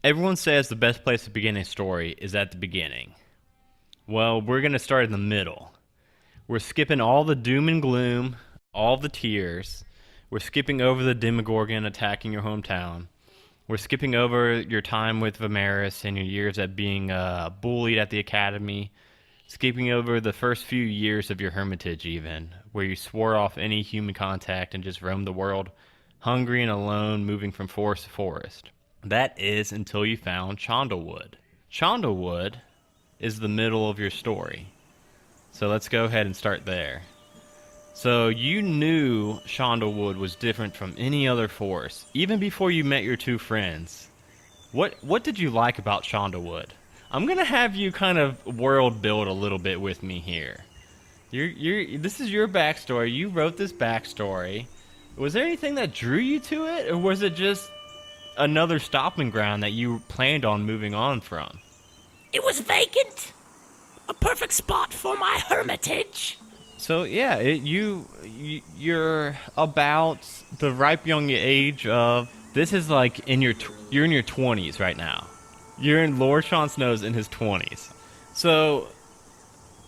Everyone says the best place to begin a story is at the beginning. Well, we're going to start in the middle. We're skipping all the doom and gloom, all the tears. We're skipping over the Demogorgon attacking your hometown. We're skipping over your time with Vimeris and your years at being bullied at the academy. Skipping over the first few years of your hermitage, even, where you swore off any human contact and just roamed the world, hungry and alone, moving from forest to forest. That is until you found Chandlewood. Chandlewood is the middle of your story. So let's go ahead and start there. So you knew Chandlewood was different from any other forest, even before you met your two friends. What did you like about Chandlewood? I'm gonna have you kind of world build a little bit with me here. This is your backstory. You wrote this backstory. Was there anything that drew you to it, or was it just another stopping ground that you planned on moving on from? It was vacant. A perfect spot for my hermitage. So yeah, you're about the ripe young age of, this is like you're in your 20s right now. You're in Lord Shaun Snow's in his 20s. So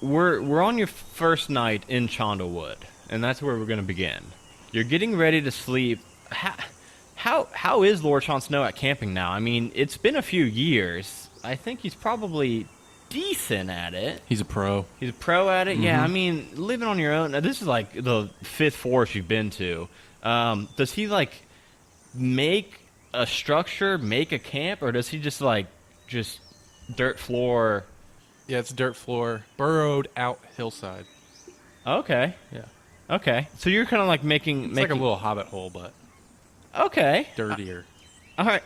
we're on your first night in Chandlewood, and that's where we're going to begin. You're getting ready to sleep. How is Lord Shaun Snow at camping now? I mean, it's been a few years. I think he's probably decent at it. He's a pro. He's a pro at it? Mm-hmm. Yeah, I mean, living on your own. Now, this is like the fifth forest you've been to. Does he, like, make a structure, make a camp, or does he just dirt floor? Yeah, it's dirt floor, burrowed out hillside. Okay. Yeah. Okay. So you're kind of like making like a little hobbit hole, but okay, dirtier. All right.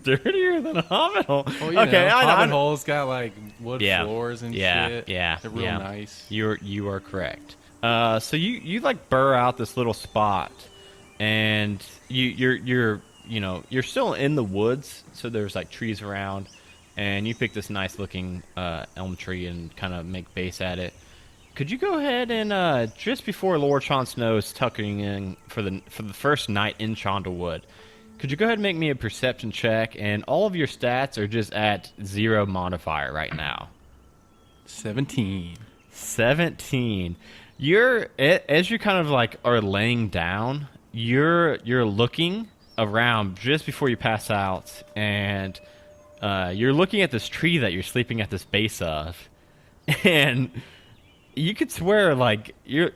Dirtier than a hobbit hole. Well, okay, hobbit hole's got like wood floors and shit. Yeah, they're real nice. You are correct. So you like burrow out this little spot, and you're still in the woods. So there's like trees around, and you pick this nice looking elm tree and kind of make base at it. Could you go ahead and just before Lord Shaun Snow is tucking in for the first night in Chandlewood, could you go ahead and make me a perception check? And all of your stats are just at 0 modifier right now. 17. 17. As you kind of like are laying down, you're looking around just before you pass out, and you're looking at this tree that you're sleeping at this base of, and you could swear like you're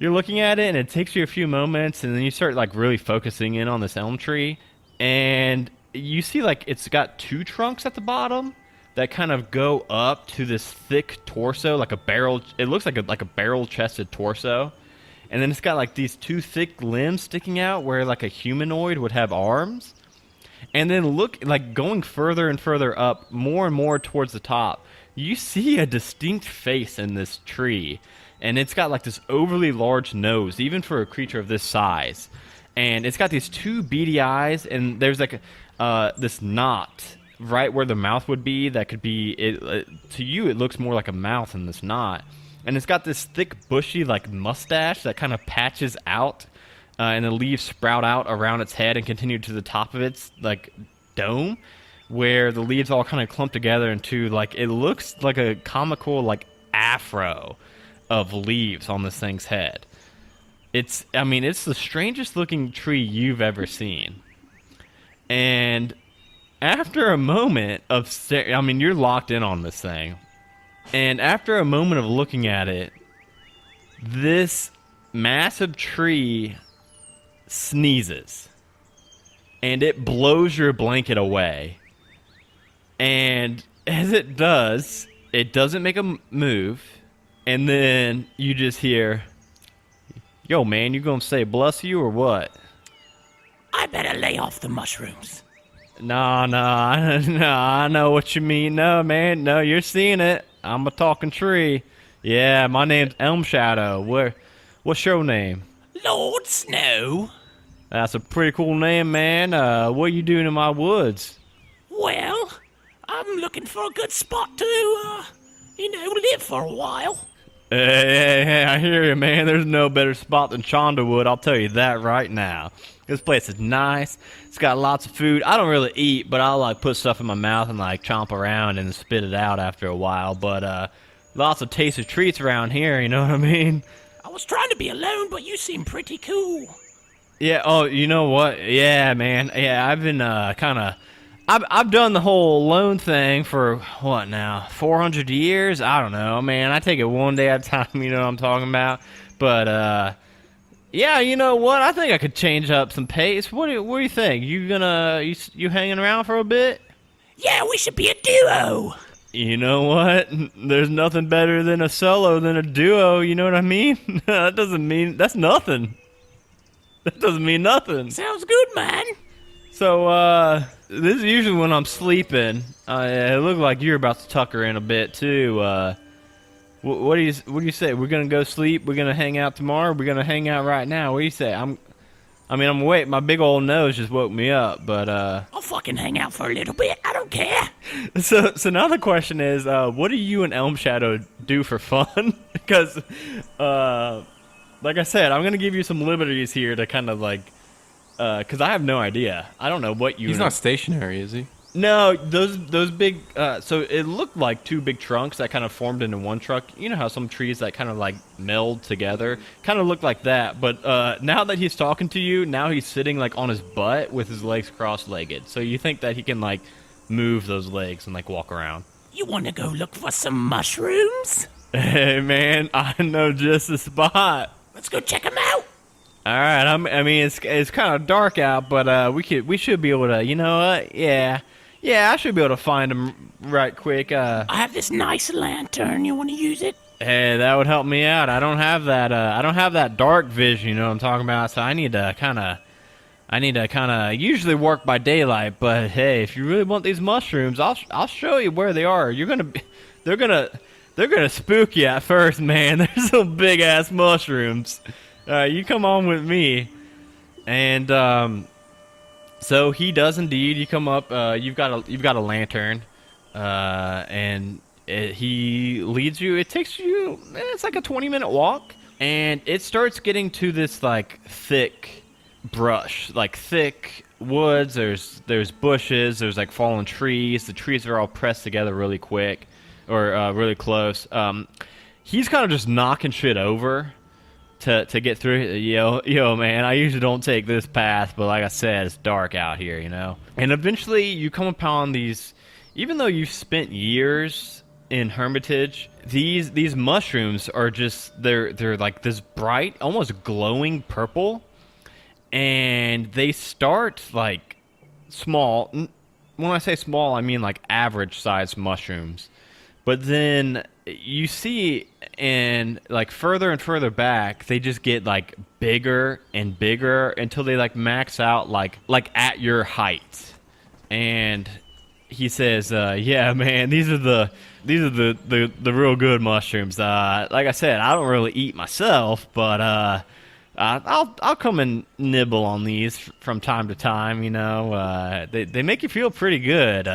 looking at it, and it takes you a few moments, and then you start like really focusing in on this elm tree, and you see like it's got 2 trunks at the bottom that kind of go up to this thick torso, like a barrel. It looks like a barrel-chested torso, and then it's got like these 2 thick limbs sticking out where like a humanoid would have arms. And then look, like going further and further up, more and more towards the top, you see a distinct face in this tree. And it's got like this overly large nose, even for a creature of this size. And it's got these 2 beady eyes, and there's like this knot right where the mouth would be that could be, to you it looks more like a mouth in this knot. And it's got this thick, bushy like mustache that kind of patches out, and the leaves sprout out around its head and continue to the top of its like dome, where the leaves all kind of clump together into like, it looks like a comical like afro of leaves on this thing's head. It's the strangest looking tree you've ever seen. And after a moment of you're locked in on this thing. And after a moment of looking at it, this massive tree sneezes. And it blows your blanket away. And as it does, it doesn't make a move. And then you just hear, "Yo, man, you gonna say bless you or what?" I better lay off the mushrooms. Nah, I know what you mean. No, man, no, you're seeing it. I'm a talking tree. Yeah, my name's Elm Shadow. What's your name? Lord Snow. That's a pretty cool name, man. What are you doing in my woods? Well, I'm looking for a good spot to, live for a while. Hey, I hear you, man. There's no better spot than Chandlewood, I'll tell you that right now. This place is nice. It's got lots of food. I don't really eat, but I'll like put stuff in my mouth and like chomp around and spit it out after a while. But lots of tasty treats around here. You know what I mean? I was trying to be alone, but you seem pretty cool. Yeah. Oh, you know what? Yeah, man. Yeah, I've been I've done the whole alone thing for what now? 400 years? I don't know, man. I take it one day at a time. You know what I'm talking about? But yeah, you know what? I think I could change up some pace. What do you think? You hanging around for a bit? Yeah, we should be a duo. You know what? There's nothing better than a solo than a duo. You know what I mean? That's nothing. That doesn't mean nothing. Sounds good, man. So, this is usually when I'm sleeping. It looked like you're about to tuck her in a bit too. What do you say? We're gonna go sleep. We're gonna hang out tomorrow. We're gonna hang out right now. What do you say? I'm awake. My big old nose just woke me up. But I'll fucking hang out for a little bit. I don't care. So now the question is, what do you and Elm Shadow do for fun? Because, like I said, I'm gonna give you some liberties here to kind of like, because I have no idea. I don't know what you. He's not stationary, is he? No, those big. So it looked like two big trunks that kind of formed into one trunk. You know how some trees that kind of like meld together, kind of look like that. But now that he's talking to you, now he's sitting like on his butt with his legs cross-legged. So you think that he can like move those legs and like walk around. You want to go look for some mushrooms? Hey man, I know just the spot. Let's go check them out. All right, I mean it's kind of dark out, but we should be able to. You know what? Yeah, I should be able to find them right quick. I have this nice lantern. You want to use it? Hey, that would help me out. I don't have that dark vision. You know what I'm talking about? So I need to kind of usually work by daylight. But hey, if you really want these mushrooms, I'll show you where they are. They're gonna spook you at first, man. There's some big ass mushrooms. You come on with me, and so he does indeed. You come up. You've got a lantern, and he leads you. It takes you. It's like a 20-minute walk, and it starts getting to this like thick brush, like thick woods. There's bushes. There's like fallen trees. The trees are all pressed together really quick, or really close. He's kind of just knocking shit over to get through. Yo, man, I usually don't take this path, but like I said, it's dark out here, you know? And eventually you come upon these, even though you've spent years in Hermitage, these mushrooms are just, they're like this bright, almost glowing purple, and they start like small. When I say small, I mean like average sized mushrooms. But then you see, and like further and further back, they just get like bigger and bigger until they like max out like at your height. And he says, "Yeah, man, these are the real good mushrooms. Like I said, I don't really eat myself, but I'll come and nibble on these from time to time. You know, they make you feel pretty good.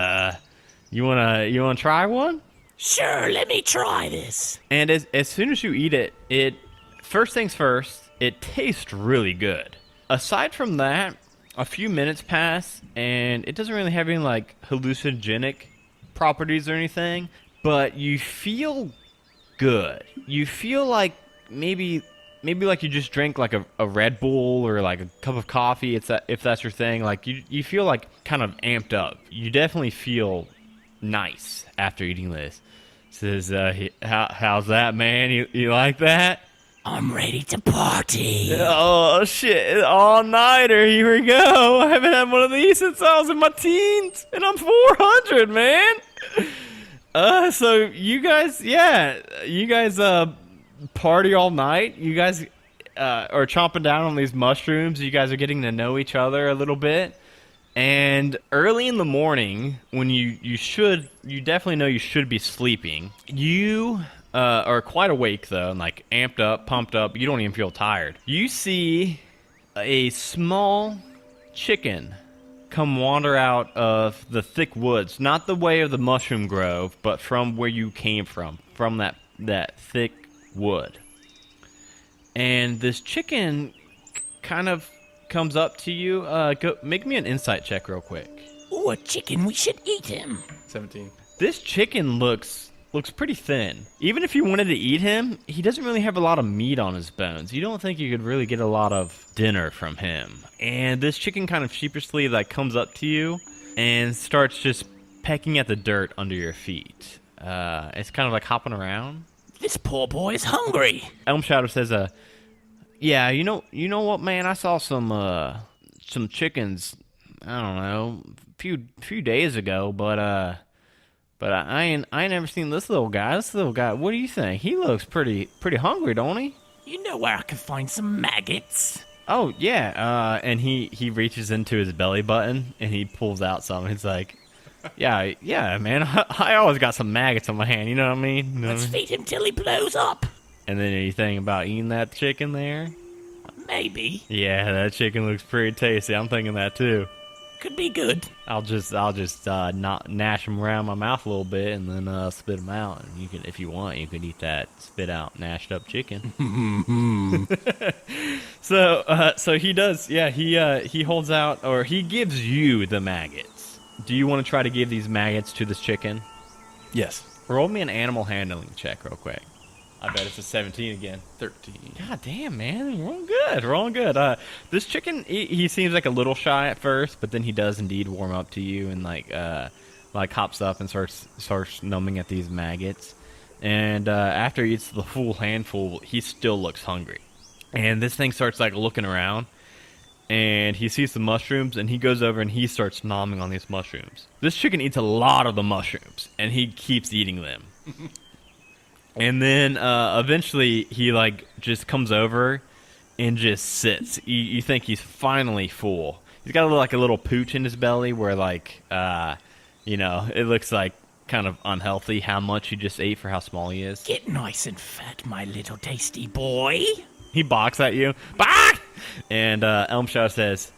You wanna try one?" Sure, let me try this. And as soon as you eat it, first things first, it tastes really good. Aside from that, a few minutes pass, and it doesn't really have any like hallucinogenic properties or anything, but you feel good. You feel like maybe like you just drank like a Red Bull or like a cup of coffee, if that's your thing. Like you feel like kind of amped up. You definitely feel nice after eating this. Says, how's that, man? You like that? I'm ready to party. Oh, shit. All-nighter. Here we go. I haven't had one of these since I was in my teens. And I'm 400, man. So you guys, party all night. You guys are chomping down on these mushrooms. You guys are getting to know each other a little bit. And early in the morning, when you definitely know you should be sleeping, you are quite awake though, and like amped up, pumped up. You don't even feel tired. You see a small chicken come wander out of the thick woods, not the way of the mushroom grove, but from where you came from that thick wood. And this chicken kind of comes up to you. Go make me an insight check real quick. Ooh, a chicken. We should eat him. 17. This chicken looks pretty thin. Even if you wanted to eat him, he doesn't really have a lot of meat on his bones. You don't think you could really get a lot of dinner from him. And this chicken kind of sheepishly like comes up to you and starts just pecking at the dirt under your feet. It's kind of like hopping around. This poor boy is hungry. Elm Shadow says, yeah, you know what, man? I saw some chickens, I don't know, a few days ago, but I ain't never seen this little guy. What do you think? He looks pretty hungry, don't he? You know where I can find some maggots? Oh yeah. And he reaches into his belly button and he pulls out some. He's like, yeah, man. I always got some maggots on my hand. You know what I mean? You know Let's what I mean? feed him till he blows up. And then anything about eating that chicken there? Maybe. Yeah, that chicken looks pretty tasty. I'm thinking that too. Could be good. I'll just not gnash them around my mouth a little bit and then spit them out. And you can, if you want, you can eat that spit out gnashed up chicken. So he does. Yeah, he holds out, or he gives you the maggots. Do you want to try to give these maggots to this chicken? Yes. Roll me an animal handling check real quick. I bet it's a 17 again. 13. God damn, man. Rolling good. This chicken, he seems like a little shy at first, but then he does indeed warm up to you and like hops up and starts numbing at these maggots. And after he eats the full handful, he still looks hungry. And this thing starts like looking around, and he sees the mushrooms, and he goes over and he starts nomming on these mushrooms. This chicken eats a lot of the mushrooms, and he keeps eating them. And then eventually he like just comes over and just sits. You think he's finally full. He's got like a little pooch in his belly where like it looks like kind of unhealthy how much he just ate for how small he is. Get nice and fat, my little tasty boy. He barks at you. Bark! And Elm Shadow says,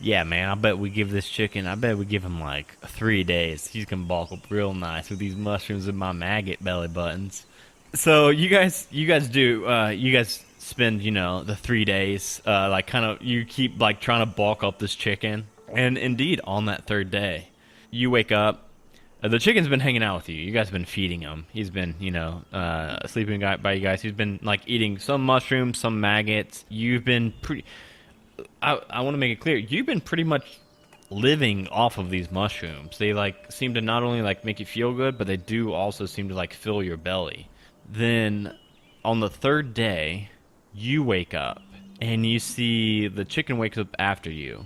yeah, man, I bet we give him like 3 days. He's gonna bulk up real nice with these mushrooms in my maggot belly buttons. So you guys spend, the 3 days, you keep like trying to bulk up this chicken. And indeed, on that third day, you wake up. The chicken's been hanging out with you. You guys have been feeding him. He's been, sleeping by you guys. He's been like eating some mushrooms, some maggots. You've been I want to make it clear. You've been pretty much living off of these mushrooms. They like seem to not only like make you feel good, but they do also seem to like fill your belly. Then on the third day, you wake up and you see the chicken wakes up after you,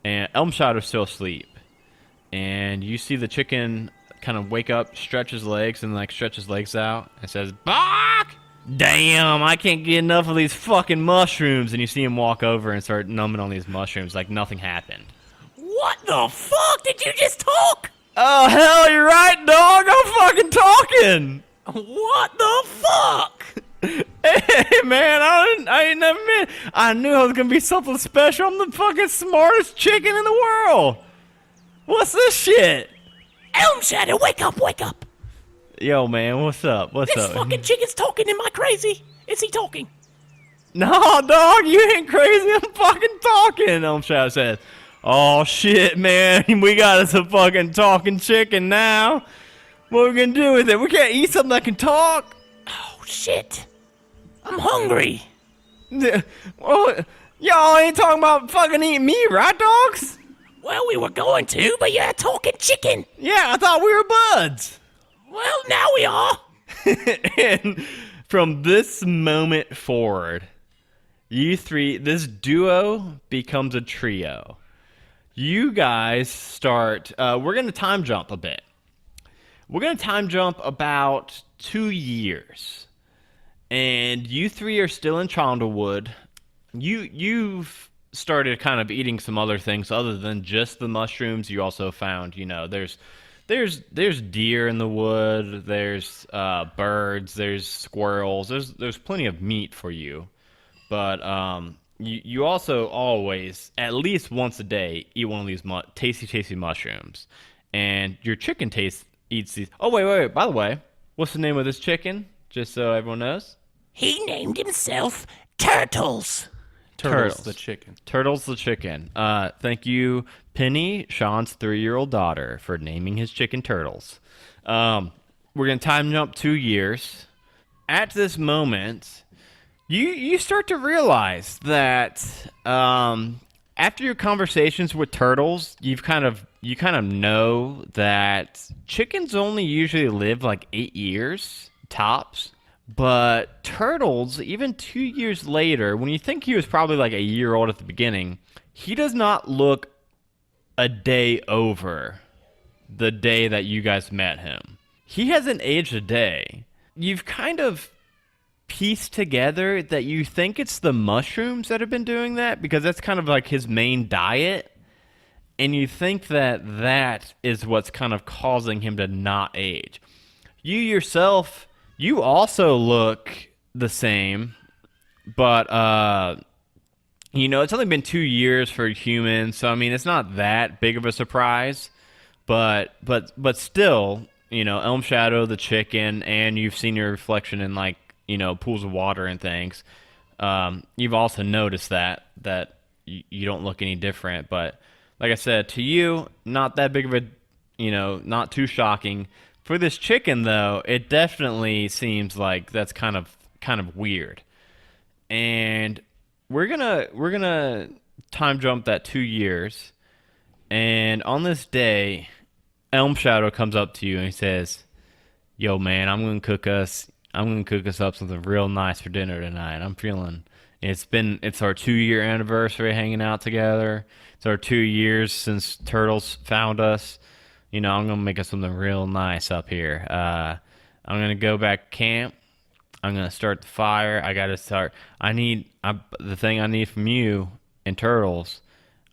and Elm Shadow's still asleep. And you see the chicken kind of wake up, stretch his legs, and like stretch his legs out and says, "Bark! Damn, I can't get enough of these fucking mushrooms." And you see him walk over and start numbing on these mushrooms like nothing happened. What the fuck? Did you just talk? Oh, hell, you're right, dog. I'm fucking talking. What the fuck? Hey, man, I ain't never been. I knew I was gonna be something special. I'm the fucking smartest chicken in the world. What's this shit? Elm Shadow, wake up, wake up. Yo, man, what's up? What's This up? fucking chicken's talking. Am I crazy? Is he talking? No, dog, you ain't crazy. I'm fucking talking, Elm Shadow says. Oh, shit, man. We got us a fucking talking chicken now. What are we gonna do with it? We can't eat something that can talk. Oh, shit. I'm hungry. Well, y'all ain't talking about fucking eating me, right, dogs? Well, we were going to, but you're a talking chicken. Yeah, I thought we were buds. Well, now we are. And from this moment forward, you three, this duo becomes a trio. You guys start, we're going to time jump a bit. We're going to time jump about 2 years. And you three are still in Chondlewood. You've started kind of eating some other things other than just the mushrooms. You also found, there's deer in the wood, there's birds, there's squirrels, there's plenty of meat for you. But you also always, at least once a day, eat one of these tasty mushrooms. And your chicken eats these. Oh, wait. By the way, what's the name of this chicken? Just so everyone knows. He named himself Turtles. Turtles the chicken. Turtles the chicken. Thank you, Penny, Sean's 3-year-old daughter, for naming his chicken Turtles. We're going to time jump 2 years. At this moment, you start to realize that after your conversations with turtles, you kind of know that chickens only usually live like 8 years tops. But turtles, even 2 years later, when you think he was probably like a year old at the beginning, he does not look a day over the day that you guys met him. He hasn't aged a day. You've kind of pieced together that you think it's the mushrooms that have been doing that, because that's kind of like his main diet. And you think that that is what's kind of causing him to not age. You yourself, you also look the same, but it's only been 2 years for humans, so I mean it's not that big of a surprise. But still, Elm Shadow, the chicken, and you've seen your reflection in like pools of water and things. You've also noticed that you don't look any different. But like I said, to you, not that big of a, not too shocking. For this chicken, though, it definitely seems like that's kind of weird. And we're gonna time jump that 2 years. And on this day, Elm Shadow comes up to you and he says, "Yo, man, I'm gonna cook us up something real nice for dinner tonight. I'm feeling it's our 2-year anniversary hanging out together. It's our 2 years since turtles found us. I'm gonna make us something real nice up here. I'm gonna go back to camp. I'm gonna start the fire. The thing I need from you and turtles.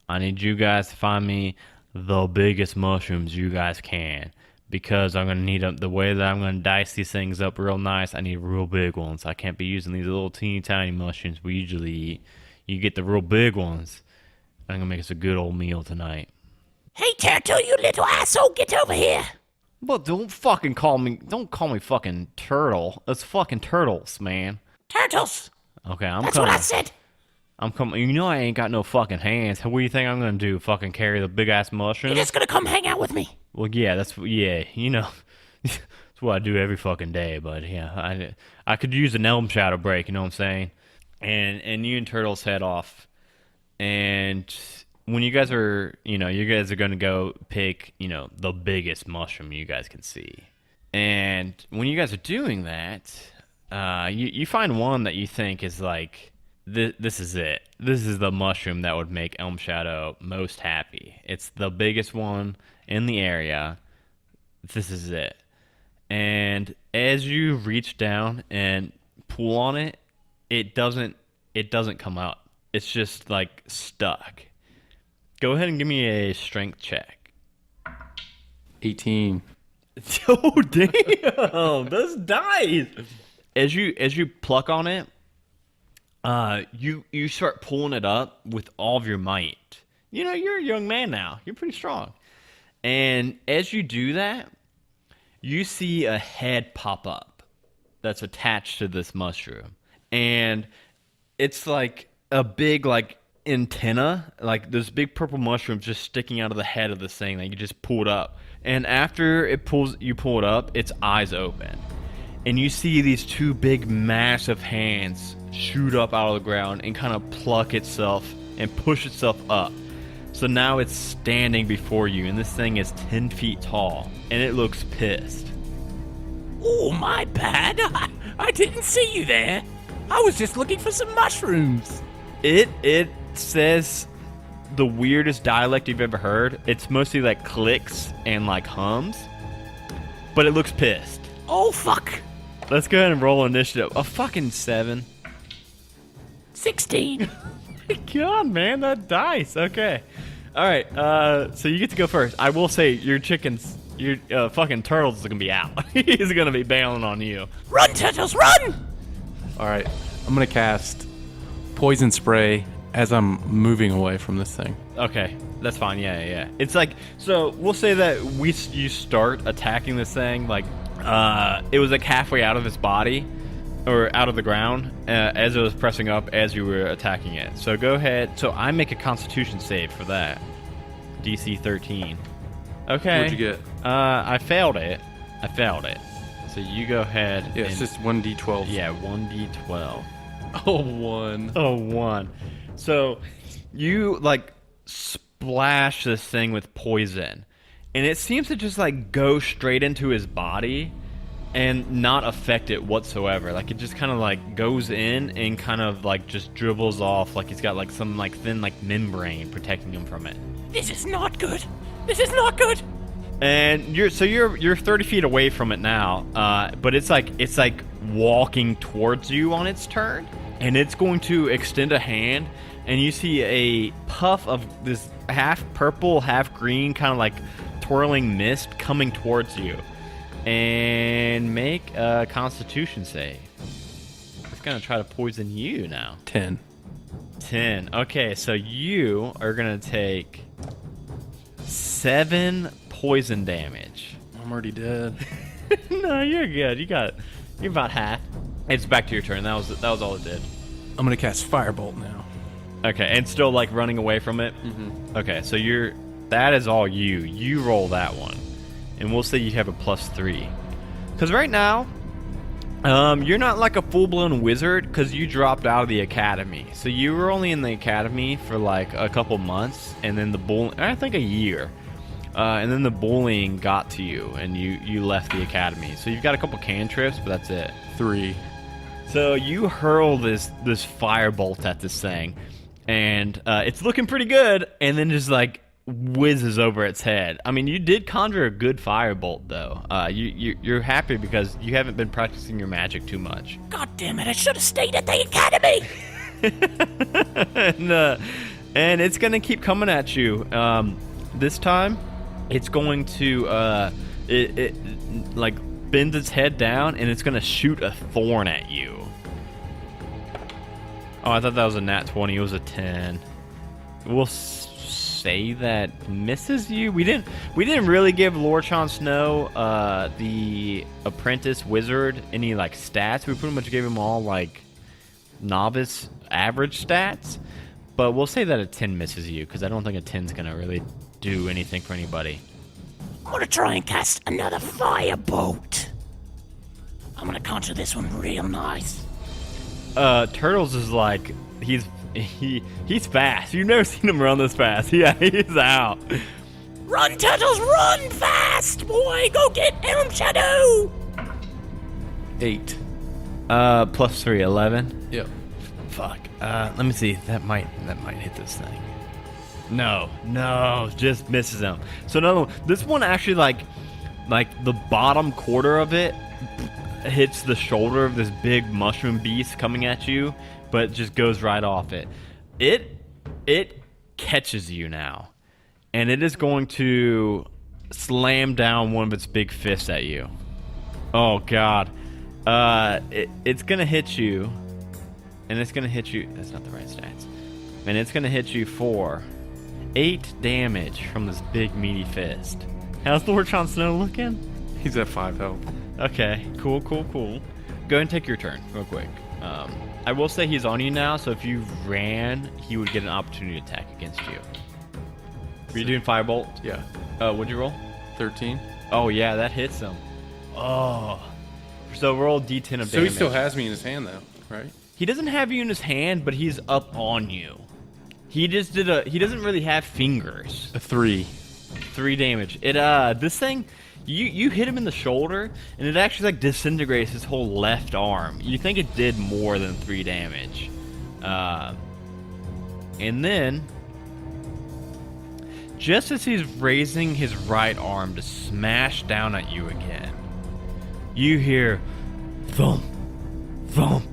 I need you guys to find me the biggest mushrooms you guys can, because I'm gonna need them. The way that I'm gonna dice these things up real nice, I need real big ones. I can't be using these little teeny tiny mushrooms we usually eat. You get the real big ones. I'm gonna make us a good old meal tonight." Hey, Turtle, you little asshole, get over here. Well, don't call me fucking turtle. It's fucking turtles, man. Turtles. Okay, That's what I said. I'm coming. I ain't got no fucking hands. What do you think I'm gonna do? Fucking carry the big ass mushroom? You're just gonna come hang out with me. Well, yeah, that's that's what I do every fucking day. But yeah, I could use an Elm Shadow break. You know what I'm saying? And you and turtles head off, and when you guys are gonna go pick, the biggest mushroom you guys can see. And when you guys are doing that, you find one that you think is like, this is it. This is the mushroom that would make Elm Shadow most happy. It's the biggest one in the area. This is it. And as you reach down and pull on it, it doesn't come up. It's just like stuck. Go ahead and give me a strength check. 18. Oh, damn. Those dice. As you pluck on it, you start pulling it up with all of your might. You're a young man now. You're pretty strong. And as you do that, you see a head pop up that's attached to this mushroom. And it's like a big, like, antenna, like those big purple mushrooms just sticking out of the head of this thing that you just pulled up. And after you pull it up, its eyes open, and you see these two big massive hands shoot up out of the ground and kind of pluck itself and push itself up. So now it's standing before you, and this thing is 10 feet tall, and it looks pissed. Oh, my bad. I didn't see you there. I was just looking for some mushrooms. It says the weirdest dialect you've ever heard. It's mostly like clicks and like hums, but it looks pissed. Oh, fuck. Let's go ahead and roll initiative. A fucking 7. 16. God, man, that dice. Okay. All right. So you get to go first. I will say your fucking turtles is gonna be out. He's gonna be bailing on you. Run, Turtles, run! All right, I'm gonna cast poison spray as I'm moving away from this thing. Okay, that's fine. Yeah. It's like, so we'll say that you start attacking this thing like it was like halfway out of its body, or out of the ground as it was pressing up as you were attacking it. So go ahead. So I make a Constitution save for that. DC 13. Okay. What'd you get? I failed it. So you go ahead. Yeah, it's just 1d12. Yeah, 1d12. Oh, 1. Oh, 1. So you like splash this thing with poison, and it seems to just like go straight into his body and not affect it whatsoever. Like it just kind of like goes in and kind of like just dribbles off, like he's got like some like thin like membrane protecting him from it. This is not good. This is not good. And you're 30 feet away from it now, but it's like walking towards you on its turn, and it's going to extend a hand, and you see a puff of this half purple, half green kind of like twirling mist coming towards you. And make a Constitution save. It's gonna try to poison you now. 10. 10. Okay, so you are gonna take 7 poison damage. I'm already dead. No, you're good. You're about half. It's back to your turn. That was all it did. I'm gonna cast Firebolt now. Okay, and still like running away from it. Mm-hmm. Okay, so that is all you. You roll that one. And we'll say you have a +3. Because right now, you're not like a full-blown wizard because you dropped out of the academy. So you were only in the academy for like a couple months, and then I think a year. And then the bullying got to you, and you left the academy. So you've got a couple cantrips, but that's it. 3. So you hurl this firebolt at this thing, and it's looking pretty good, and then just like whizzes over its head. I mean, you did conjure a good firebolt, though. You're happy because you haven't been practicing your magic too much. God damn it! I should have stayed at the academy. And it's gonna keep coming at you. This time, it's going to it like bends its head down, and it's gonna shoot a thorn at you. Oh, I thought that was a nat 20. It was a 10. We'll say that misses you. We didn't really give Lord Shaun Snow, the apprentice wizard, any like stats. We pretty much gave him all like novice average stats. But we'll say that a 10 misses you because I don't think a 10's gonna really do anything for anybody. I'm gonna try and cast another firebolt. I'm gonna conjure this one real nice. Turtles is like he's fast. You've never seen him run this fast. Yeah, he's out. Run, Turtles, run fast, boy! Go get Elm Shadow! 8. +3, 11. Yep. Fuck. Let me see. That might hit this thing. No, just misses him. So no, this one actually like the bottom quarter of it hits the shoulder of this big mushroom beast coming at you, but it just goes right off it. It catches you now, and it is going to slam down one of its big fists at you. Oh God. It's gonna hit you, and it's gonna hit you. That's not the right stats. And it's gonna hit you for 8 damage from this big meaty fist. How's Lord Shaun Snow looking? He's at 5 health. Okay, cool. Go ahead and take your turn real quick. I will say he's on you now, so if you ran, he would get an opportunity attack against you. Were you doing firebolt? Yeah. What'd you roll? 13. Oh yeah, that hits him. Oh. So roll D10 of damage. So he still has me in his hand, though, right? He doesn't have you in his hand, but he's up on you. He just did he doesn't really have fingers. A 3. 3 damage. This thing, you hit him in the shoulder, and it actually like disintegrates his whole left arm. You think it did more than 3 damage. And then, just as he's raising his right arm to smash down at you again, you hear thump, thump,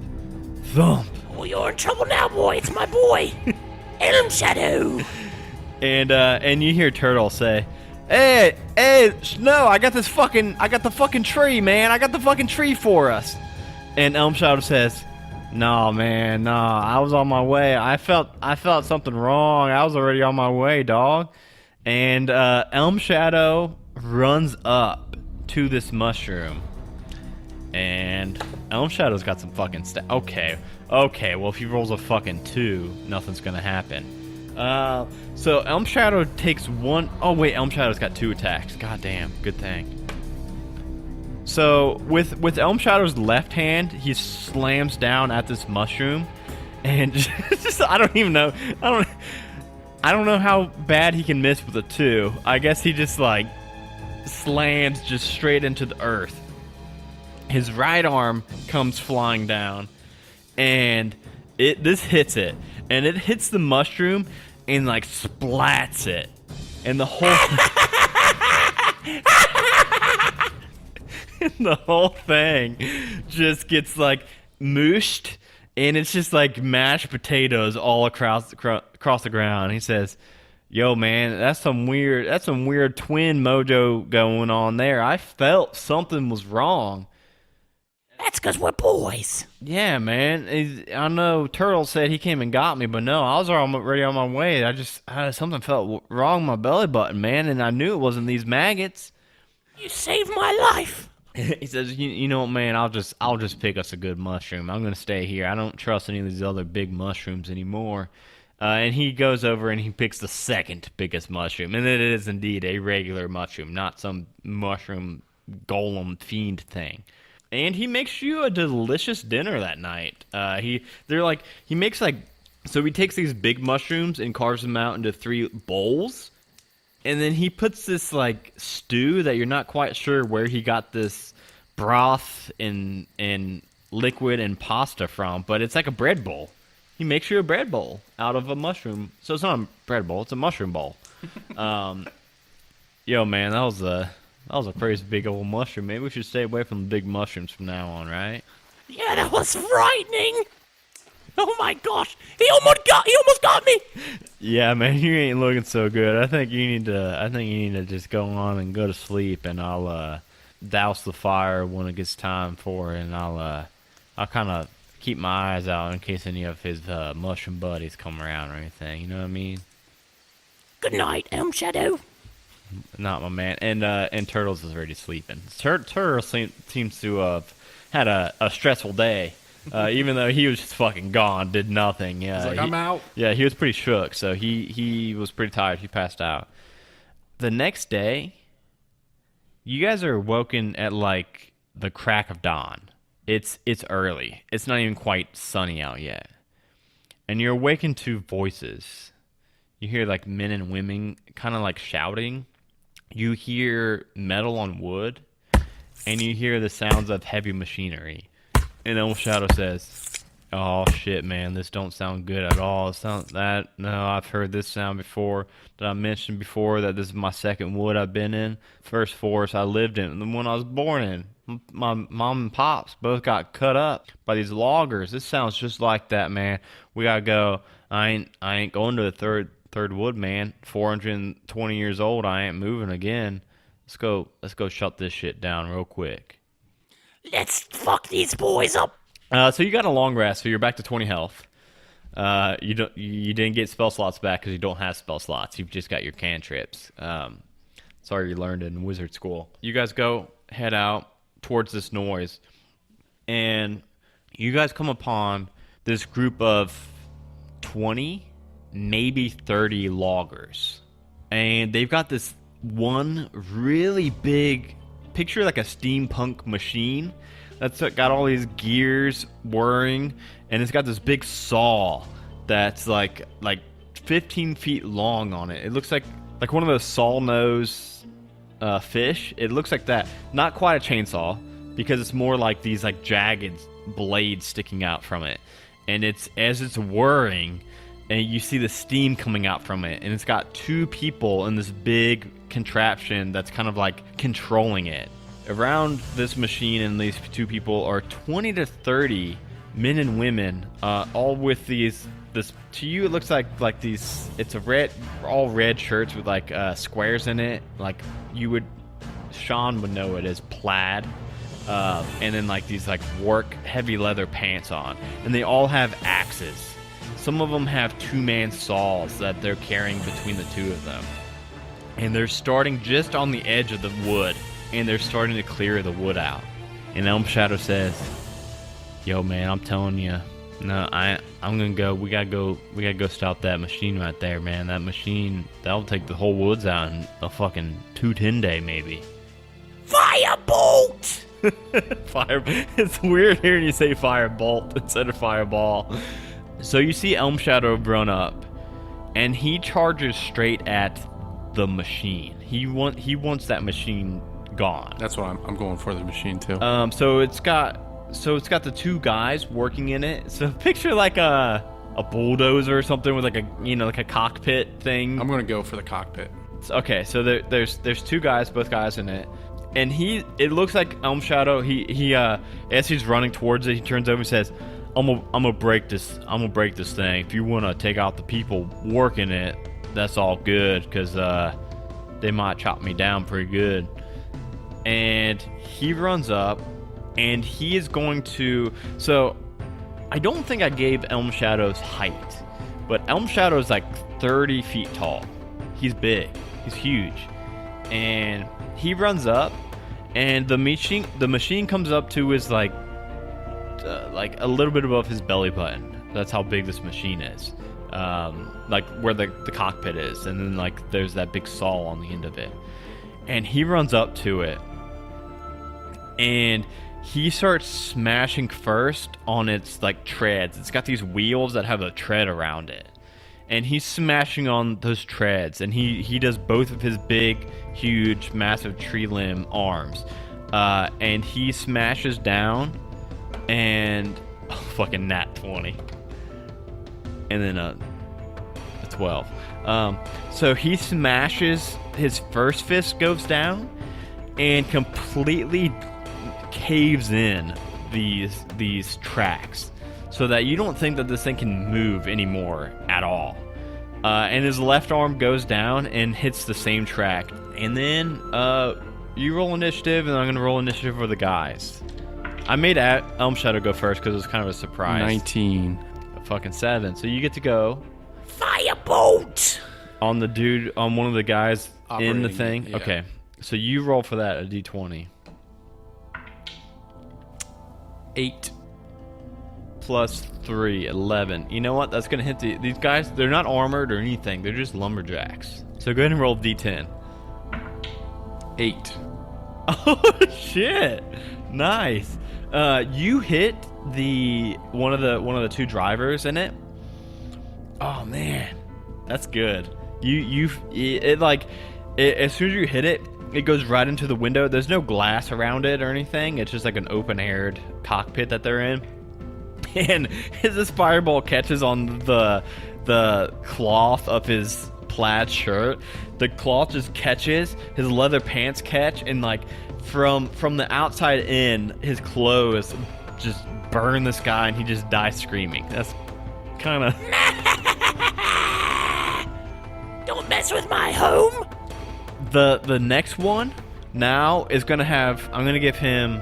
thump. Oh, you're in trouble now, boy. It's my boy, Elm Shadow. And you hear Turtle say, Hey, Snow, I got the fucking tree, man. I got the fucking tree for us. And Elm Shadow says, Nah, man, nah. I was on my way. I felt something wrong. I was already on my way, dog. And Elm Shadow runs up to this mushroom and Elm Shadow's got some fucking Okay. Well, if he rolls a fucking 2, nothing's gonna happen. So Elm Shadow takes 1. Oh wait, Elm Shadow's got 2 attacks. God damn, good thing. So with Elm Shadow's left hand, he slams down at this mushroom, and just I don't even know. I don't know how bad he can miss with a 2. I guess he just like slams just straight into the earth. His right arm comes flying down, and this hits it, and it hits the mushroom and like splats it, and the whole and the whole thing just gets like mooshed, and it's just like mashed potatoes all across the ground. He says, "Yo, man, that's some weird twin mojo going on there. I felt something was wrong." That's because we're boys. Yeah, man. I know Turtle said he came and got me, but no, I was already on my way. Something felt wrong in my belly button, man, and I knew it wasn't these maggots. You saved my life. He says, you know what, man, I'll just pick us a good mushroom. I'm going to stay here. I don't trust any of these other big mushrooms anymore. And he goes over and he picks the second biggest mushroom, and it is indeed a regular mushroom, not some mushroom golem fiend thing. And he makes you a delicious dinner that night. He takes these big mushrooms and carves them out into 3 bowls, and then he puts this like stew that you're not quite sure where he got this broth and liquid and pasta from, but it's like a bread bowl. He makes you a bread bowl out of a mushroom. So it's not a bread bowl; it's a mushroom bowl. Yo, man, that was a pretty big old mushroom. Maybe we should stay away from the big mushrooms from now on, right? Yeah, that was frightening. Oh my gosh, he almost got me. Yeah, man, you ain't looking so good. I think you need to just go on and go to sleep, and I'll douse the fire when it gets time for it, and I'll kind of keep my eyes out in case any of his mushroom buddies come around or anything. You know what I mean? Good night, Elm Shadow. Not my man. And Turtles is already sleeping. Turtles seems to have had a stressful day. Even though he was just fucking gone, did nothing. Yeah, He's like, I'm out. Yeah, he was pretty shook, so he was pretty tired. He passed out. The next day, you guys are woken at like the crack of dawn. It's early. It's not even quite sunny out yet. And you're awakened to voices. You hear like men and women kind of like shouting. You hear metal on wood, and you hear the sounds of heavy machinery. And Elm Shadow says, "Oh shit, man, this don't sound good at all. No, I've heard this sound before. Did I mention before that this is my second wood I've been in? First forest I lived in, the one I was born in. My mom and pops both got cut up by these loggers. This sounds just like that, man. We gotta go. I ain't going to the third wood, man. 420 years old. I ain't moving again. Let's go shut this shit down real quick." Let's fuck these boys up. So you got a long rest, so you're back to 20 health. You didn't get spell slots back because you don't have spell slots. You've just got your cantrips. Sorry, you learned it in wizard school. You guys head out towards this noise, and you guys come upon this group of 20, maybe 30 loggers, and they've got this one really big. Picture like a steampunk machine that's got all these gears whirring, and it's got this big saw that's like 15 feet long on it. It looks like one of those saw nose fish. It looks like that. Not quite a chainsaw, because it's more like these like jagged blades sticking out from it. And as it's whirring, and you see the steam coming out from it, and it's got 2 people in this big contraption that's kind of like controlling it. Around this machine and these 2 people are 20 to 30 men and women, all with this, to you it looks like these, it's all red shirts with like squares in it, like Shaun would know it as plaid, and then like these like work heavy leather pants on, and they all have axes. Some of them have 2-man saws that they're carrying between the 2 of them. And they're starting just on the edge of the wood, and they're starting to clear the wood out. And Elm Shadow says, Yo, man, I'm telling you. No, I'm gonna go. We gotta go stop that machine right there, man. That machine, that'll take the whole woods out in a fucking 210 day, maybe. Firebolt! Fire. It's weird hearing you say firebolt instead of fireball. So you see Elm Shadow run up, and he charges straight at the machine. He wants that machine gone. That's what I'm going for, the machine too. So it's got the two guys working in it. So picture like a bulldozer or something with like a cockpit thing. I'm gonna go for the cockpit. Okay, so there's two guys, both guys in it, and it looks like Elm Shadow. He as he's running towards it, he turns over and says, I'm gonna break this thing. If you want to take out the people working it, that's all good, because they might chop me down pretty good. And he runs up, and he is going to. So I don't think I gave Elm Shadow's height, but Elm Shadow is like 30 feet tall. He's big. He's huge, and he runs up, and the machine comes up to his like a little bit above his belly button. That's how big this machine is. Like where the cockpit is, and then like there's that big saw on the end of it. And he runs up to it, and he starts smashing first on its like treads. It's got these wheels that have a tread around it, and he's smashing on those treads, and he does both of his big, huge, massive tree limb arms, and he smashes down, and fucking nat 20, and then a 12. So he smashes, his first fist goes down and completely caves in these tracks, so that you don't think that this thing can move anymore at all. And his left arm goes down and hits the same track. And then you roll initiative, and I'm gonna roll initiative for the guys. I made Elm Shadow go first because it was kind of a surprise. 19. A fucking 7. So you get to go Firebolt! on the dude, on one of the guys in the Operating thing. it, yeah. Okay. So you roll for that, a d20. 8. Plus 3, 11. You know what? That's going to hit these guys. They're not armored or anything. They're just lumberjacks. So go ahead and roll d10. 8. Oh, shit. Nice. You hit one of the two drivers in it. Oh, man. That's good. As soon as you hit it, it goes right into the window. There's no glass around it or anything. It's just like an open-aired cockpit that they're in. And as this fireball catches on the cloth of his plaid shirt, the cloth just catches, his leather pants catch, and like from the outside in, his clothes just burn this guy, and he just dies screaming. That's kind of... Don't mess with my home! The next one now is gonna have, I'm gonna give him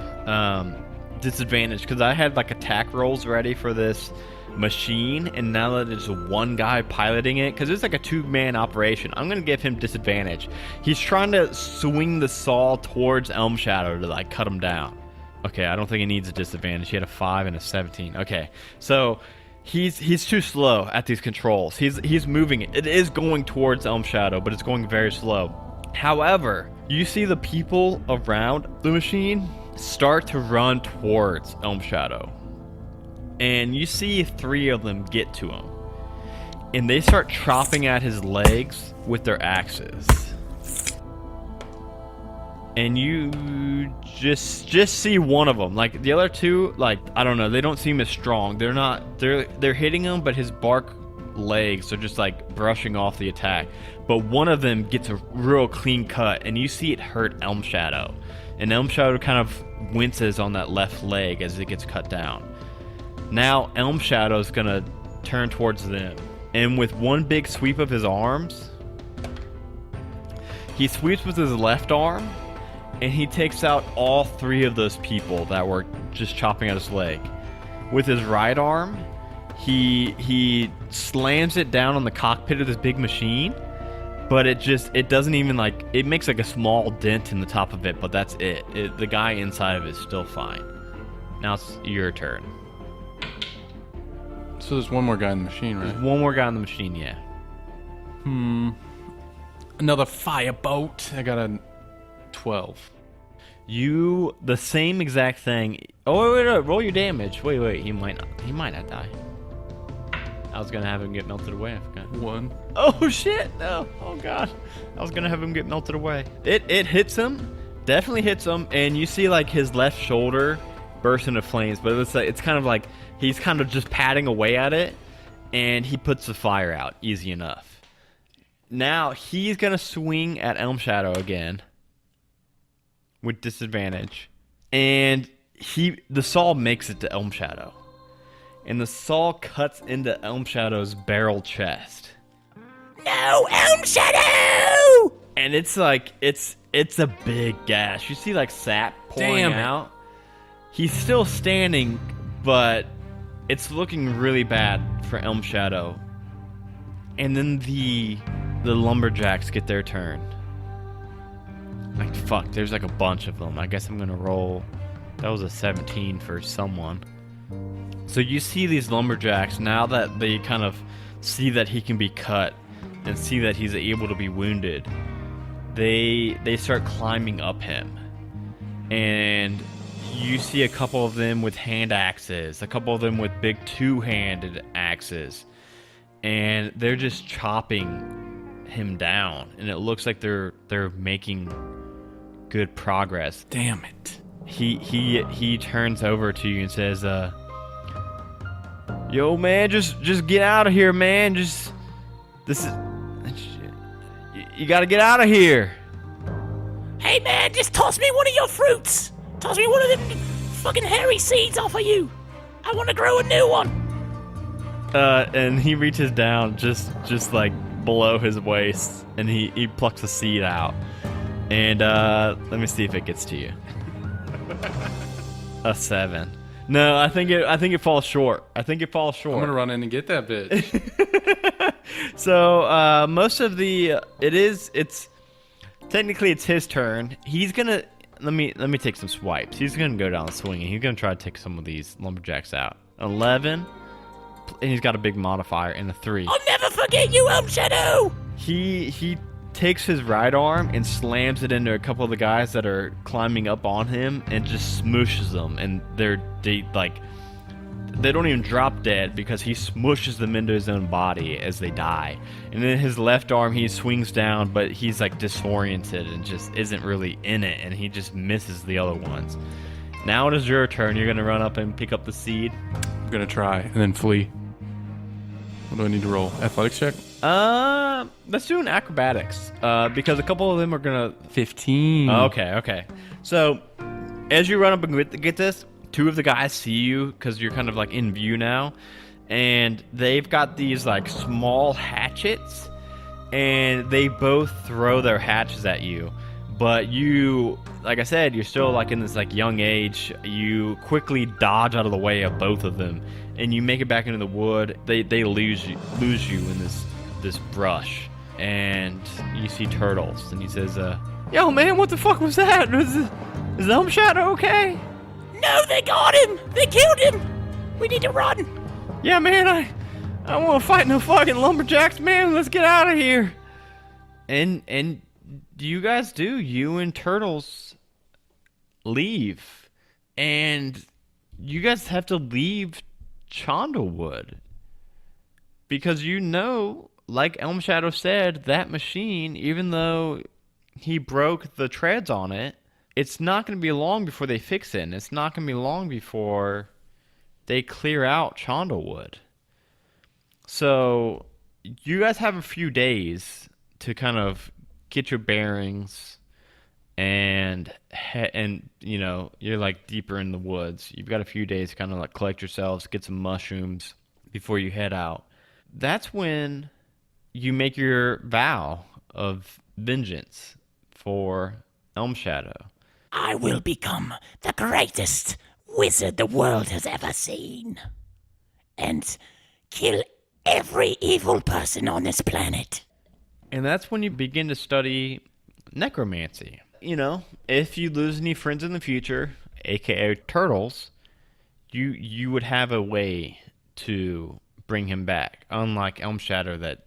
disadvantage, because I had like attack rolls ready for this machine, and now that it's one guy piloting it, because it's like a two-man operation, I'm gonna give him disadvantage. He's trying to swing the saw towards Elm Shadow to like cut him down. Okay, I don't think he needs a disadvantage. He had a 5 and a 17. Okay, so he's too slow at these controls. He's moving it. It is going towards Elm Shadow, but it's going very slow. However, you see the people around the machine start to run towards Elm Shadow. And you see 3 of them get to him. And they start chopping at his legs with their axes. And you just see one of them. Like the other two, like, I don't know, they don't seem as strong. They're hitting him, but his bark legs are just like brushing off the attack. But one of them gets a real clean cut, and you see it hurt Elm Shadow. And Elm Shadow kind of winces on that left leg as it gets cut down. Now Elm Shadow is gonna turn towards them, and with one big sweep of his arms, he sweeps with his left arm, and he takes out all 3 of those people that were just chopping at his leg. With his right arm, he slams it down on the cockpit of this big machine, but it doesn't even like, it makes like a small dent in the top of it, but that's it. The guy inside of it is still fine. Now it's your turn. So there's one more guy in the machine, right? One more guy on the machine, yeah. Another firebolt. I got a 12. The same exact thing. Oh, wait, roll your damage. Wait, he might not die. I was gonna have him get melted away. I forgot. 1. Oh shit! No! Oh god! I was gonna have him get melted away. It hits him, definitely hits him, and you see like his left shoulder burst into flames. But it's kind of like he's kind of just patting away at it, and he puts the fire out easy enough. Now he's gonna swing at Elm Shadow again with disadvantage, and the saw makes it to Elm Shadow. And the saw cuts into Elm Shadow's barrel chest. No, Elm Shadow! And it's like, it's a big gash. You see like sap pouring out. He's still standing, but it's looking really bad for Elm Shadow. And then the lumberjacks get their turn. Like, fuck, there's like a bunch of them. I guess I'm gonna roll. That was a 17 for someone. So you see these lumberjacks, now that they kind of see that he can be cut and see that he's able to be wounded, they start climbing up him. And you see a couple of them with hand axes, a couple of them with big two-handed axes, and they're just chopping him down. And it looks like they're making good progress. Damn it. He turns over to you and says, "Yo, man, just get out of here, man. You gotta get out of here." Hey, man, just toss me one of your fruits. Toss me one of them fucking hairy seeds off of you. I want to grow a new one. And he reaches down just like below his waist, and he plucks a seed out. And let me see if it gets to you. A 7. No, I think it falls short. I'm gonna run in and get that bitch. So most of it's technically it's his turn. He's gonna let me take some swipes. He's gonna go down swinging. He's gonna try to take some of these lumberjacks out. 11, and he's got a big modifier and a 3. I'll never forget you, Elm Shadow. He takes his right arm and slams it into a couple of the guys that are climbing up on him and just smooshes them, and they don't even drop dead because he smooshes them into his own body as they die. And then his left arm, he swings down, but he's like disoriented and just isn't really in it, and he just misses the other ones. Now it is your turn. You're gonna run up and pick up the seed. I'm gonna try and then flee. What do I need to roll? Athletics check? Let's do an acrobatics. Because a couple of them are gonna 15. Okay. So, as you run up and get this, 2 of the guys see you because you're kind of like in view now, and they've got these like small hatchets, and they both throw their hatchets at you. But you, like I said, you're still like in this like young age. You quickly dodge out of the way of both of them, and you make it back into the wood. They lose you in this brush, and you see Turtles, and he says, "Yo, man, what the fuck was that? Is Elm Shadow okay?" No, they got him. They killed him. We need to run. Yeah, man, I don't want to fight no fucking lumberjacks, man. Let's get out of here. And you guys do. You and Turtles leave, and you guys have to leave Chandlewood because like Elm Shadow said, that machine, even though he broke the treads on it, it's not going to be long before they fix it, and it's not going to be long before they clear out Chandlewood. So you guys have a few days to kind of get your bearings, and you're like deeper in the woods. You've got a few days to kind of like collect yourselves, get some mushrooms before you head out. That's when you make your vow of vengeance for Elm Shadow. I will become the greatest wizard the world has ever seen, and kill every evil person on this planet. And that's when you begin to study necromancy. If you lose any friends in the future, aka Turtles, you would have a way to bring him back. Unlike Elm Shadow that,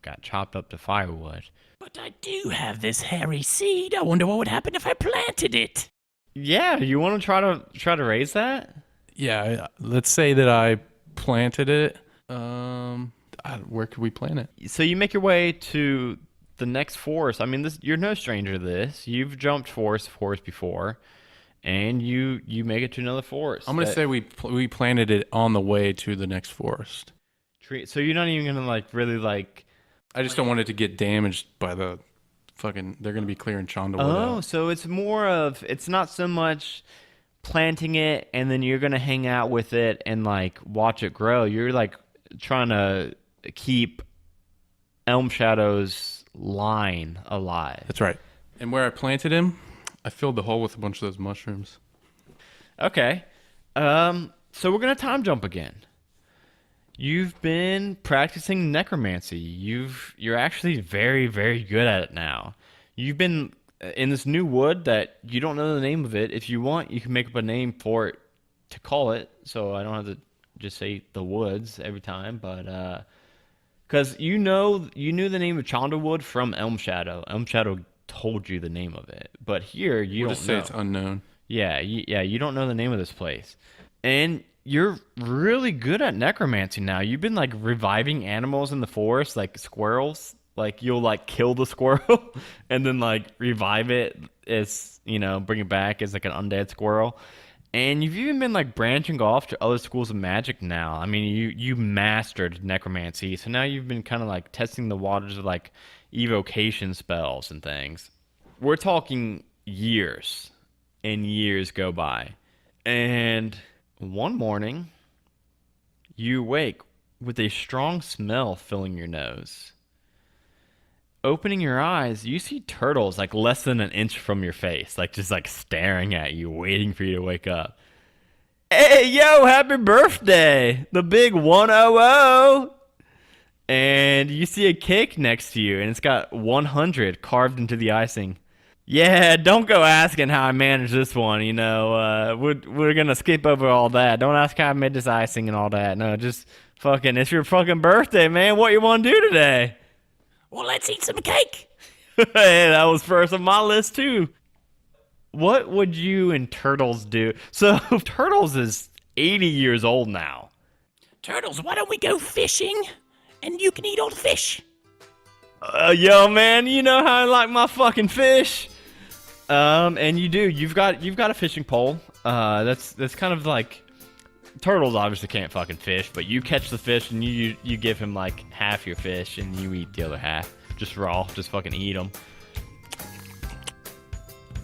got chopped up to firewood. But I do have this hairy seed. I wonder what would happen if I planted it. Yeah, you want to try to raise that? Yeah, let's say that I planted it. Where could we plant it? So you make your way to the next forest. I mean, you're no stranger to this. You've jumped forest before, and you make it to another forest. I'm gonna say we planted it on the way to the next forest. Tree. So you're not even gonna really. I just don't want it to get damaged by the fucking. They're gonna be clearing Chonda wood Oh, out. so it's not so much planting it and then you're gonna hang out with it and watch it grow. You're trying to keep Elm Shadow's line alive. That's right. And where I planted him, I filled the hole with a bunch of those mushrooms. Okay. So we're gonna time jump again. You've been practicing necromancy. You're actually very, very good at it now. You've been in this new wood that you don't know the name of it. If you want, you can make up a name for it to call it. So I don't have to just say the woods every time, but because you knew the name of Chondawood from Elm Shadow. Elm Shadow told you the name of it, but here you We'll don't just say know. it's unknown. Yeah, you don't know the name of this place. And you're really good at necromancy now. You've been reviving animals in the forest, like squirrels. You'll kill the squirrel and then revive it as, bring it back as an undead squirrel. And you've even been branching off to other schools of magic now. I mean, you mastered necromancy. So now you've been kind of testing the waters of evocation spells and things. We're talking years and years go by. And one morning, you wake with a strong smell filling your nose. Opening your eyes, you see turtles less than an inch from your face, just staring at you, waiting for you to wake up. Hey, yo, happy birthday! The big 100! And you see a cake next to you, and it's got 100 carved into the icing. Yeah, don't go asking how I managed this one, we're gonna skip over all that. Don't ask how I made this icing and all that. No, just it's your fucking birthday, man. What you want to do today? Well, let's eat some cake. Hey, that was first on my list, too. What would you and Turtles do? So, Turtles is 80 years old now. Turtles, why don't we go fishing? And you can eat all the fish. Yo, man, you know how I like my fucking fish. And you do. You've got a fishing pole. That's kind of Turtles obviously can't fucking fish, but you catch the fish and you give him half your fish and you eat the other half. Just raw. Just fucking eat them.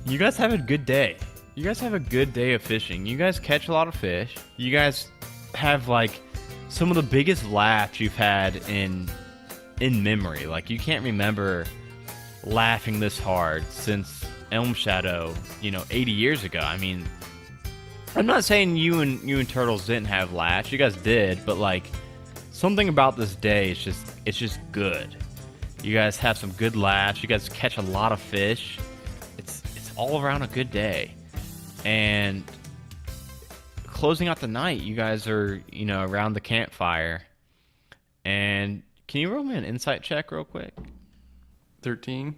You guys have a good day. You guys have a good day of fishing. You guys catch a lot of fish. You guys have some of the biggest laughs you've had in memory. You can't remember laughing this hard since Elm Shadow, 80 years ago. I mean, I'm not saying you and Turtles didn't have laughs. You guys did, but something about this day is just good. You guys have some good laughs. You guys catch a lot of fish. It's all around a good day. And closing out the night, you guys are, around the campfire. And can you roll me an insight check real quick? 13.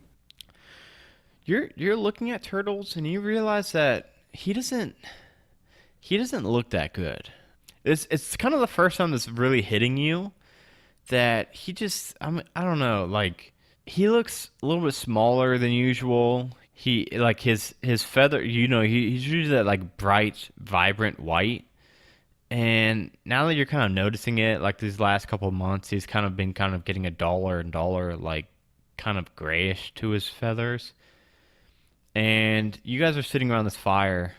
You're looking at Turtles and you realize that he doesn't look that good. It's kind of the first time that's really hitting you that he just I don't know, he looks a little bit smaller than usual. He his feather, he's usually that bright, vibrant white. And now that you're kind of noticing it, these last couple of months, he's been getting a duller and duller, kind of grayish to his feathers. And you guys are sitting around this fire.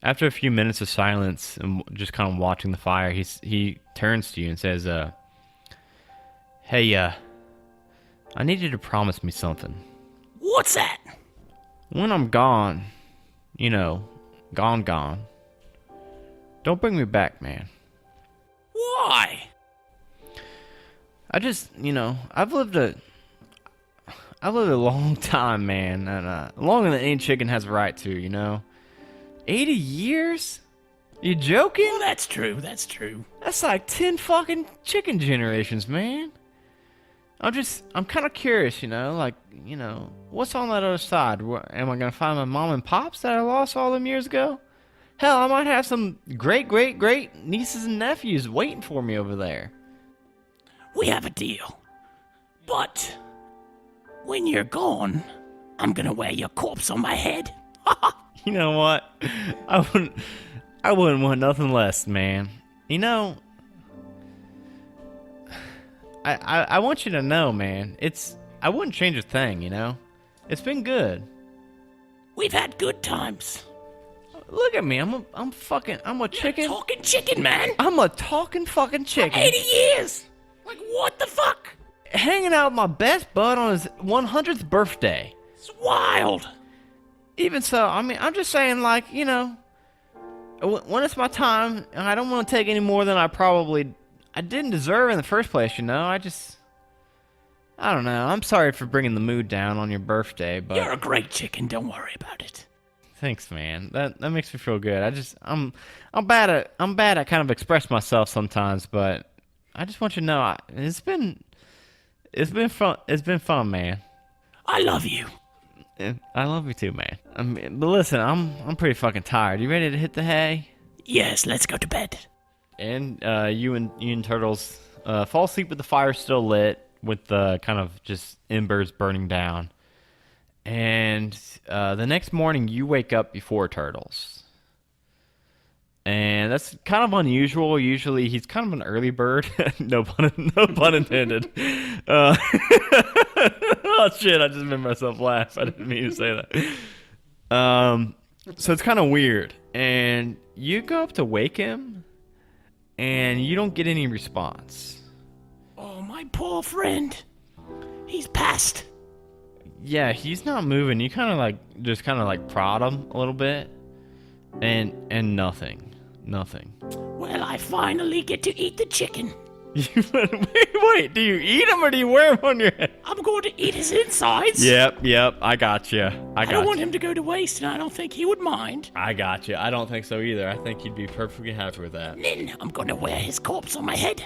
After a few minutes of silence and just kind of watching the fire, he turns to you and says, "Hey, I need you to promise me something. What's that? When I'm gone, gone, don't bring me back, man. Why? I just, I've lived a long time, man, and longer than any chicken has a right to, 80 years? You joking? Well, that's true. That's true. That's like 10 fucking chicken generations, man. I'm kind of curious, what's on that other side? Am I going to find my mom and pops that I lost all them years ago? Hell, I might have some great, great, great nieces and nephews waiting for me over there. We have a deal. But when you're gone, I'm gonna wear your corpse on my head. You know what? I wouldn't want nothing less, man. I want you to know, man. I wouldn't change a thing, It's been good. We've had good times. Look at me. I'm a chicken. Talking chicken, man. I'm a talking fucking chicken. 80 years. Like, what the fuck? Hanging out with my best bud on his 100th birthday. It's wild. Even so, I'm just saying, when it's my time, and I don't want to take any more than I didn't deserve in the first place, I don't know. I'm sorry for bringing the mood down on your birthday, but You're a great chicken. Don't worry about it. thanks, man. That makes me feel good. I'm bad at kind of express myself sometimes, but I just want you to know it's been fun. It's been fun, man. I love you. I love you too, man. But listen, I'm pretty fucking tired. You ready to hit the hay? Yes, let's go to bed. And you and Turtles fall asleep with the fire still lit, with the kind of just embers burning down. And the next morning, you wake up before Turtles. And that's kind of unusual. Usually, he's kind of an early bird. no pun intended. Oh, shit, I just made myself laugh. I didn't mean to say that. So it's kind of weird. And you go up to wake him, and you don't get any response. Oh, my poor friend. He's passed. Yeah, he's not moving. You kind of prod him a little bit, and nothing. Well, I finally get to eat the chicken. Wait, do you eat him or do you wear him on your head? I'm going to eat his insides. Yep, I got you. I don't want him to go to waste, and I don't think he would mind. I got you. I don't think so either. I think he'd be perfectly happy with that. Then I'm going to wear his corpse on my head.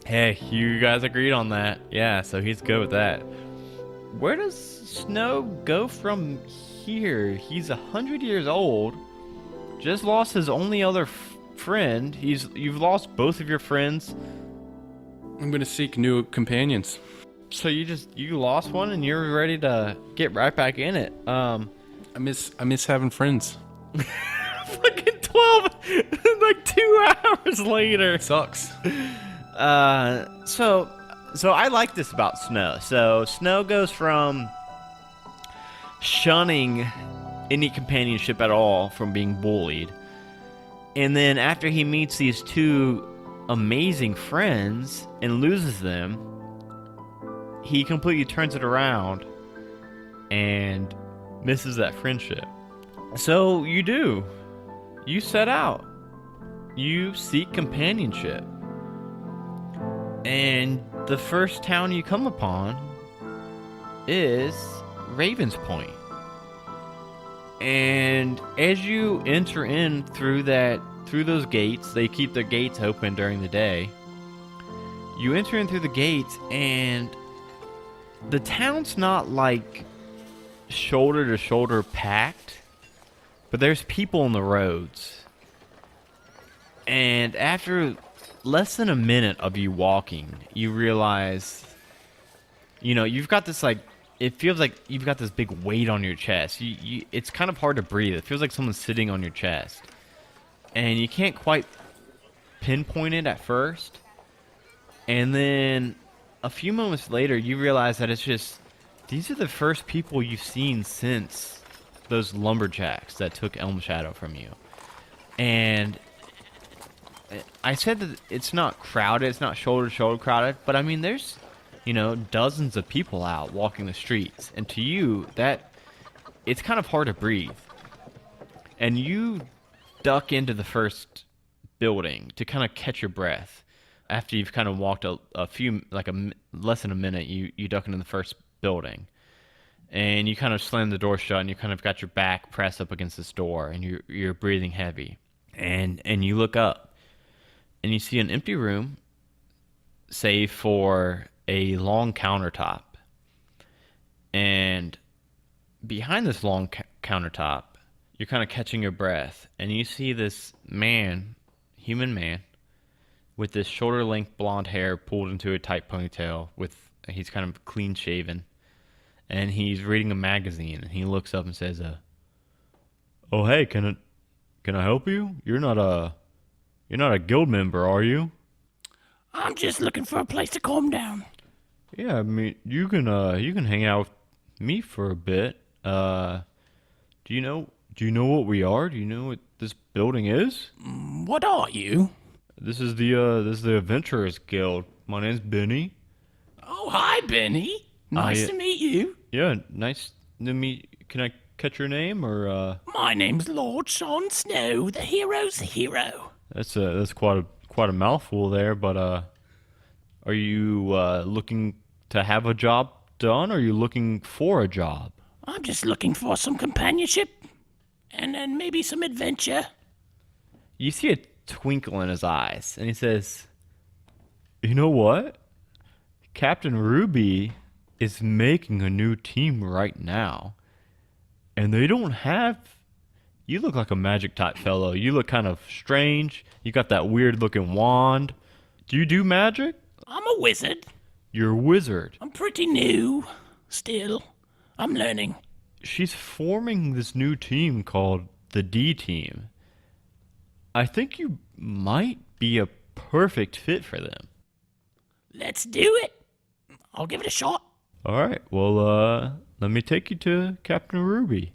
Hey, you guys agreed on that. Yeah, so he's good with that. Where does Snow go from here? He's 100 years old. Just lost his only other friend. You've lost both of your friends. I'm gonna seek new companions. So you lost one and you're ready to get right back in it. I miss having friends. Fucking 12, like 2 hours later. It sucks. So I like this about Snow. So Snow goes from shunning any companionship at all, from being bullied, and then after he meets these two amazing friends and loses them, he completely turns it around and misses that friendship. So you set out, you seek companionship, and the first town you come upon is Raven's Point. And as you enter in through those gates, they keep their gates open during the day. You enter in through the gates, and the town's not like shoulder to shoulder packed, but there's people on the roads. And after less than a minute of you walking, you realize, you've got this it feels like you've got this big weight on your chest. It's kind of hard to breathe. It feels like someone's sitting on your chest. And you can't quite pinpoint it at first. And then a few moments later, you realize that these are the first people you've seen since those lumberjacks that took Elm Shadow from you. And I said that it's not crowded, it's not shoulder to shoulder crowded, but I mean, there's dozens of people out walking the streets, and to you, it's kind of hard to breathe. And you duck into the first building to kind of catch your breath. After you've kind of walked less than a minute, you duck into the first building, and you kind of slam the door shut, and you kind of got your back pressed up against this door, and you're breathing heavy. And you look up, and you see an empty room, save for a long countertop. And behind this long countertop, you're kind of catching your breath, and you see this man, human man, with this shoulder length blonde hair pulled into a tight ponytail. He's kind of clean shaven, and he's reading a magazine. And he looks up and says, "Oh hey, can I help you? You're not a guild member, are you?" I'm just looking for a place to calm down. "Yeah, I mean, you can hang out with me for a bit. Do you know what we are? Do you know what this building is?" What are you? This is the Adventurers Guild. My name's Benny. Oh, hi, Benny. Nice to meet you. Yeah, nice to meet. Can I catch your name or? My name's Lord Shaun Snow, the hero's hero. That's quite a mouthful there. But are you looking to have a job done? Or are you looking for a job? I'm just looking for some companionship and then maybe some adventure. You see a twinkle in his eyes, and he says, "You know what? Captain Ruby is making a new team right now, and they don't have." You look like a magic type fellow. You look kind of strange. You got that weird looking wand. Do you do magic? I'm a wizard. You're a wizard. I'm pretty new. Still, I'm learning. She's forming this new team called the D Team. I think you might be a perfect fit for them. Let's do it. I'll give it a shot. All right. Well, let me take you to Captain Ruby.